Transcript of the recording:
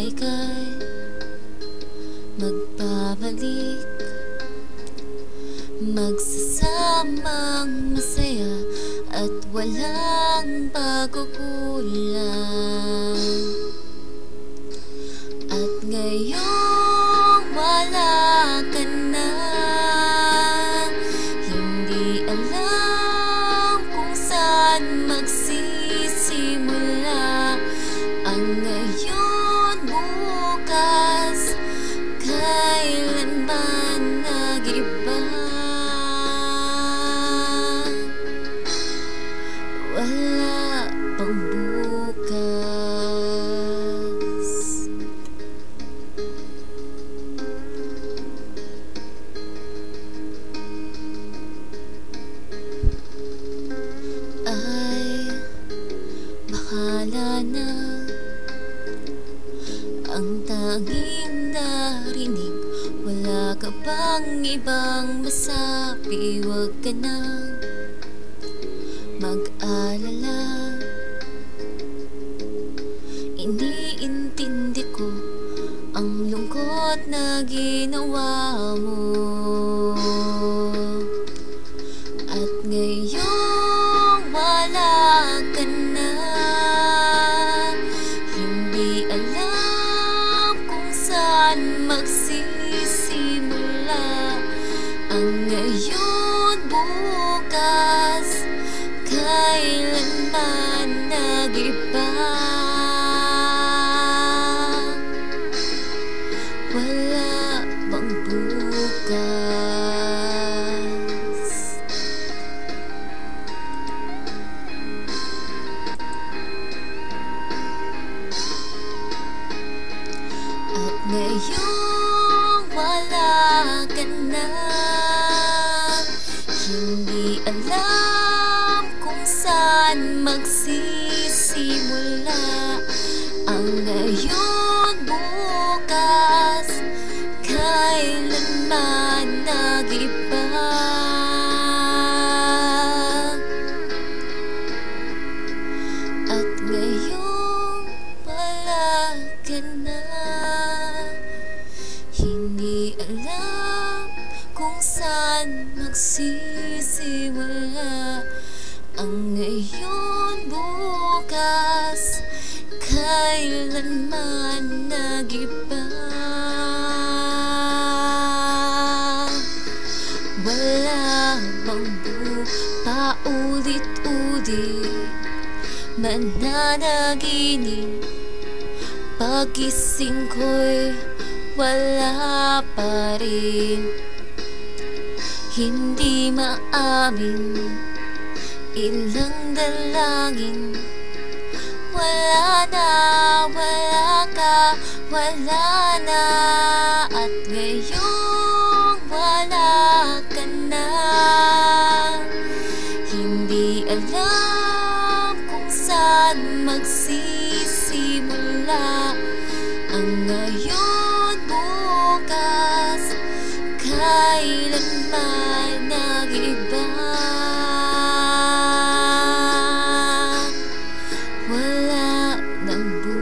ika'y magbabalik, magsasamang masaya at walang pagkukulang. At ngayong wala ka na, hindi alam kung saan magsisimula ang ngayon, bukas, kailanman nag-iba. Wala pang bukas. Ay bahala na, ang tanging narinig, wala ka bang ibang masabi? Huwag ka nang mag-alala, iniintindi ko ang lungkot na ginawa mo. At ngayong wala ka na, hindi alam kung saan magsisimula ang ngayon, bukas, kailanman nag-iba. Wala bang bukas? At ngayong wala ka na, hindi alam kung saan magsisimula ang ngayon, bukas, kailanman nag-iba. At ngayong wala ka na, hindi alam kung saan magsisimula ang ngayon, bukas, kailanman nag-iba. Wala bang paulit-ulit, mananaginip, pagising ko'y wala pa rin. Hindi maamin, ilang dalangin, wala na, wala ka, wala na. At ngayong wala ka na, hindi alam kung saan magsisimula ang ngayon, bukas, kailanman nag-iba. Wala nang bukas.